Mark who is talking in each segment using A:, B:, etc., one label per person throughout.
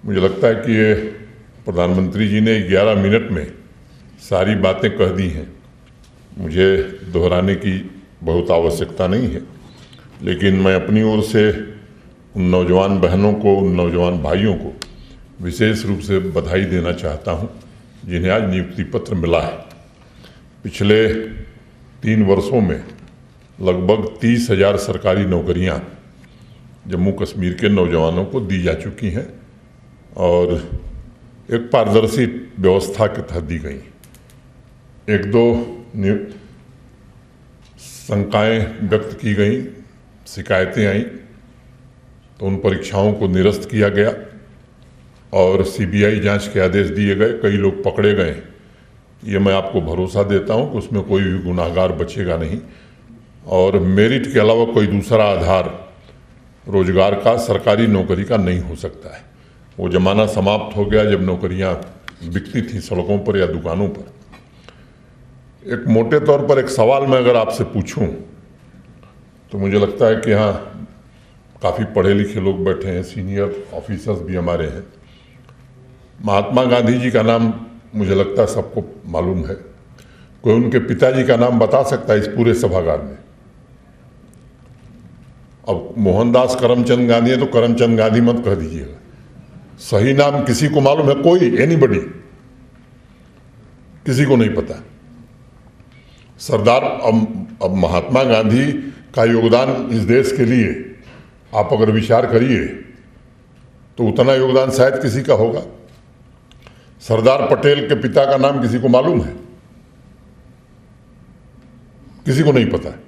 A: मुझे लगता है कि ये प्रधानमंत्री जी ने 11 मिनट में सारी बातें कह दी हैं। मुझे दोहराने की बहुत आवश्यकता नहीं है, लेकिन मैं अपनी ओर से उन नौजवान बहनों को, उन नौजवान भाइयों को विशेष रूप से बधाई देना चाहता हूं, जिन्हें आज नियुक्ति पत्र मिला है। पिछले 3 वर्षों में लगभग 30,000 सरकारी नौकरियां जम्मू कश्मीर के नौजवानों को दी जा चुकी हैं और एक पारदर्शी व्यवस्था के तहत दी गई। 1-2 शंकाएं व्यक्त की गई, शिकायतें आई, तो उन परीक्षाओं को निरस्त किया गया और सीबीआई जांच के आदेश दिए गए। कई लोग पकड़े गए। ये मैं आपको भरोसा देता हूं कि उसमें कोई भी गुनाहगार बचेगा नहीं और मेरिट के अलावा कोई दूसरा आधार रोजगार का, सरकारी नौकरी का नहीं हो सकता है। वो जमाना समाप्त हो गया जब नौकरियां बिकती थी सड़कों पर या दुकानों पर। एक मोटे तौर पर एक सवाल मैं अगर आपसे पूछूं तो मुझे लगता है कि यहाँ काफ़ी पढ़े लिखे लोग बैठे हैं, सीनियर ऑफिसर्स भी हमारे हैं। महात्मा गांधी जी का नाम मुझे लगता है सबको मालूम है। कोई उनके पिताजी का नाम बता सकता है इस पूरे सभागार में? अब मोहनदास करमचंद गांधी है तो करमचंद गांधी मत कह दीजिएगा। सही नाम किसी को मालूम है? कोई, एनीबडी? किसी को नहीं पता। सरदार अब महात्मा गांधी का योगदान इस देश के लिए आप अगर विचार करिए तो उतना योगदान शायद किसी का होगा। सरदार पटेल के पिता का नाम किसी को मालूम है? किसी को नहीं पता है।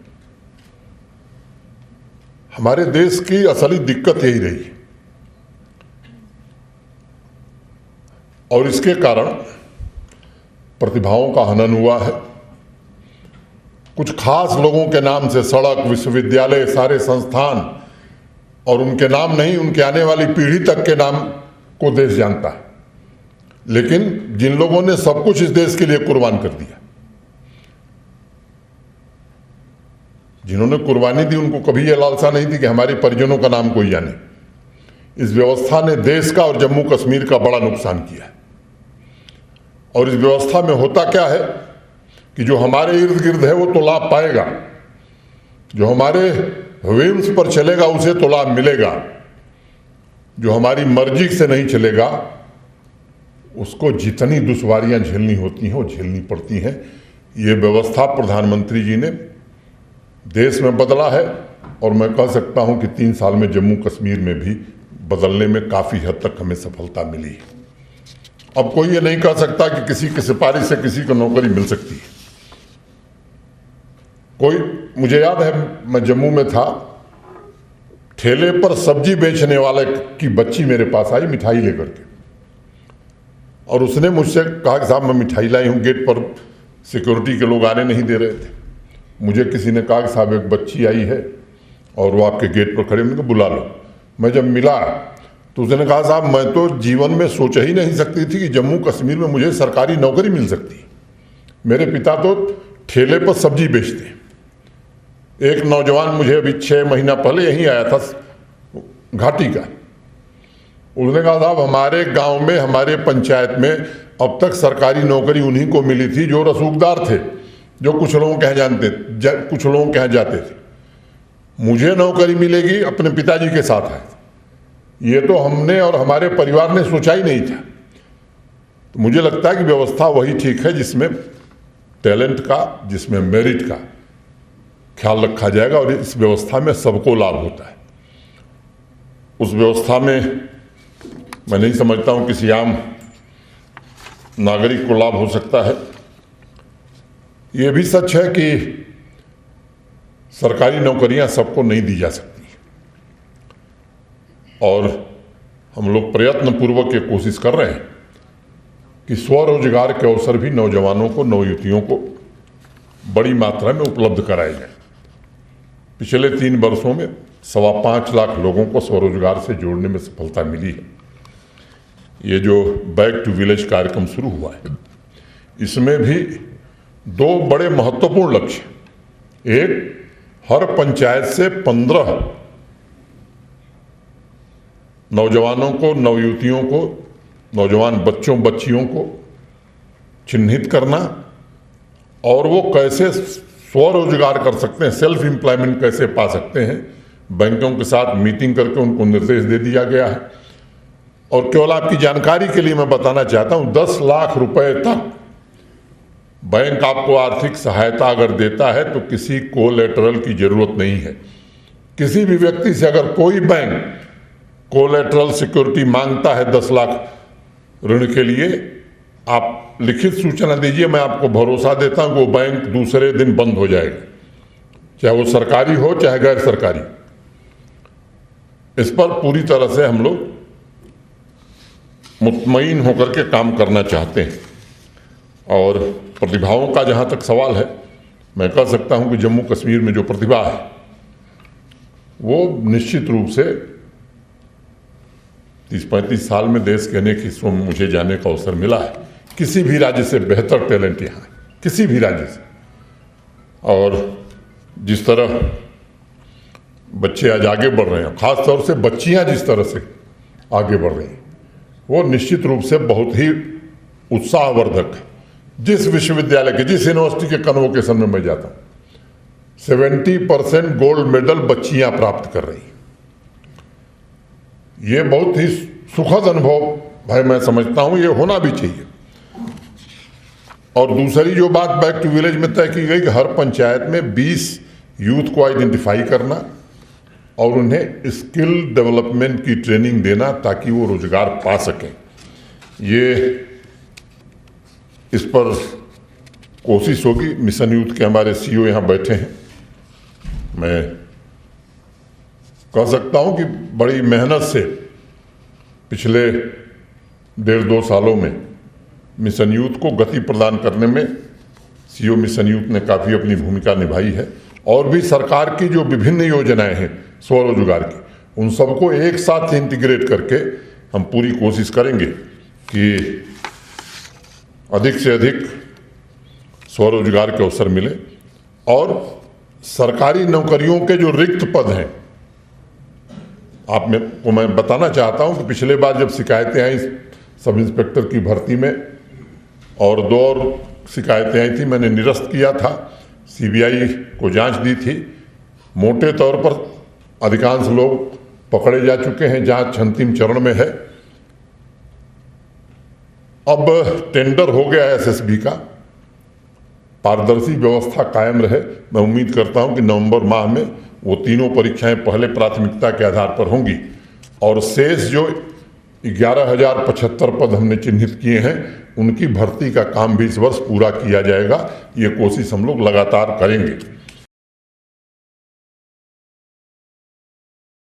A: हमारे देश की असली दिक्कत यही रही है और इसके कारण प्रतिभाओं का हनन हुआ है। कुछ खास लोगों के नाम से सड़क, विश्वविद्यालय, सारे संस्थान और उनके नाम नहीं, उनके आने वाली पीढ़ी तक के नाम को देश जानता है। लेकिन जिन लोगों ने सब कुछ इस देश के लिए कुर्बान कर दिया, जिन्होंने कुर्बानी दी, उनको कभी यह लालसा नहीं थी कि हमारे परिजनों का नाम कोई जाने। इस व्यवस्था ने देश का और जम्मू कश्मीर का बड़ा नुकसान किया है। और इस व्यवस्था में होता क्या है कि जो हमारे इर्द गिर्द है वो तो लाभ पाएगा, जो हमारे व्हील्स पर चलेगा उसे तो लाभ मिलेगा, जो हमारी मर्जी से नहीं चलेगा उसको जितनी दुश्वारियां झेलनी होती हैं वो झेलनी पड़ती हैं। ये व्यवस्था प्रधानमंत्री जी ने देश में बदला है और मैं कह सकता हूं कि 3 साल में जम्मू कश्मीर में भी बदलने में काफ़ी हद तक हमें सफलता मिली। अब कोई ये नहीं कह सकता कि किसी की सिफारिश से किसी को नौकरी मिल सकती है। मुझे याद है, मैं जम्मू में था, ठेले पर सब्जी बेचने वाले की बच्ची मेरे पास आई मिठाई लेकर के और उसने मुझसे कहा कि साहब मैं मिठाई लाई हूँ। गेट पर सिक्योरिटी के लोग आने नहीं दे रहे थे। मुझे किसी ने कहा कि साहब एक बच्ची आई है और वो आपके गेट पर खड़े, उनको बुला लो। मैं जब मिला तो उसने कहा साहब मैं तो जीवन में सोच ही नहीं सकती थी कि जम्मू कश्मीर में मुझे सरकारी नौकरी मिल सकती है। मेरे पिता तो ठेले पर सब्जी बेचते हैं। एक नौजवान मुझे अभी 6 महीना पहले यहीं आया था घाटी का, उसने कहा साहब हमारे गांव में, हमारे पंचायत में अब तक सरकारी नौकरी उन्हीं को मिली थी जो रसूखदार थे, जो कुछ लोगों के यहाँ कुछ लोगों के यहाँ जाते थे। मुझे नौकरी मिलेगी अपने पिताजी के साथ है, ये तो हमने और हमारे परिवार ने सोचा ही नहीं था। तो मुझे लगता है कि व्यवस्था वही ठीक है जिसमें टैलेंट का, जिसमें मेरिट का ख्याल रखा जाएगा और इस व्यवस्था में सबको लाभ होता है। उस व्यवस्था में मैं नहीं समझता हूं किसी आम नागरिक को लाभ हो सकता है। यह भी सच है कि सरकारी नौकरियां सबको नहीं दी जा सकती और हम लोग प्रयत्न पूर्वक ये कोशिश कर रहे हैं कि स्वरोजगार के अवसर भी नौजवानों को, नवयुवतियों को बड़ी मात्रा में उपलब्ध कराए जाए। पिछले 3 वर्षों में 5.25 लाख लोगों को स्वरोजगार से जोड़ने में सफलता मिली है। ये जो बैक टू विलेज कार्यक्रम शुरू हुआ है, इसमें भी 2 बड़े महत्वपूर्ण लक्ष्य। एक, हर पंचायत से 15 नौजवानों को, नवयुवतियों को, नौजवान बच्चों बच्चियों को चिन्हित करना और वो कैसे स्वरोजगार कर सकते हैं, सेल्फ एम्प्लॉयमेंट कैसे पा सकते हैं, बैंकों के साथ मीटिंग करके उनको निर्देश दे दिया गया है। और केवल आपकी जानकारी के लिए मैं बताना चाहता हूं, 10 लाख रुपए तक बैंक आपको आर्थिक सहायता अगर देता है तो किसी कोलेटरल की जरूरत नहीं है। किसी भी व्यक्ति से अगर कोई बैंक कोलेटरल सिक्योरिटी मांगता है 10 लाख ऋण के लिए, आप लिखित सूचना दीजिए, मैं आपको भरोसा देता हूं कि वो बैंक दूसरे दिन बंद हो जाएगा, चाहे वो सरकारी हो चाहे गैर सरकारी। इस पर पूरी तरह से हम लोग मुतमईन होकर के काम करना चाहते हैं। और प्रतिभाओं का जहां तक सवाल है, मैं कह सकता हूं कि जम्मू कश्मीर में जो प्रतिभा है वो निश्चित रूप से 30-35 साल में देश के अनेक हिस्सों में मुझे जाने का अवसर मिला है। किसी भी राज्य से बेहतर टैलेंट यहाँ है, किसी भी राज्य से। और जिस तरह बच्चे आज आगे बढ़ रहे हैं, खास तौर से बच्चियां जिस तरह से आगे बढ़ रही हैं, वो निश्चित रूप से बहुत ही उत्साहवर्धक है। जिस विश्वविद्यालय के, जिस यूनिवर्सिटी के कन्वोकेशन में मैं जाता हूं, 70% गोल्ड मेडल बच्चियां प्राप्त कर रही हैं। ये बहुत ही सुखद अनुभव भाई मैं समझता हूं, ये होना भी चाहिए। और दूसरी जो बात बैक टू विलेज में तय की गई कि हर पंचायत में 20 यूथ को आइडेंटिफाई करना और उन्हें स्किल डेवलपमेंट की ट्रेनिंग देना ताकि वो रोजगार पा सकें। ये इस पर कोशिश होगी। मिशन यूथ के हमारे सीईओ यहाँ बैठे हैं। मैं कह सकता हूँ कि बड़ी मेहनत से पिछले 1.5-2 सालों में मिशन यूथ को गति प्रदान करने में सीईओ मिशन यूथ ने काफ़ी अपनी भूमिका निभाई है। और भी सरकार की जो विभिन्न योजनाएं हैं स्वरोजगार की, उन सबको एक साथ इंटीग्रेट करके हम पूरी कोशिश करेंगे कि अधिक से अधिक स्वरोजगार के अवसर मिले। और सरकारी नौकरियों के जो रिक्त पद हैं, आप में को मैं बताना चाहता हूं कि पिछले बार जब शिकायतें आई सब इंस्पेक्टर की भर्ती में और 2 और शिकायतें आई थी, मैंने निरस्त किया था, सीबीआई को जांच दी थी। मोटे तौर पर अधिकांश लोग पकड़े जा चुके हैं, जांच अंतिम चरण में है। अब टेंडर हो गया है एसएसबी का, पारदर्शी व्यवस्था कायम रहे। मैं उम्मीद करता हूं कि नवंबर माह में वो तीनों परीक्षाएं पहले प्राथमिकता के आधार पर होंगी और शेष जो 11,075 पद हमने चिन्हित किए हैं उनकी भर्ती का काम भी इस वर्ष पूरा किया जाएगा। ये कोशिश हम लोग लगातार करेंगे।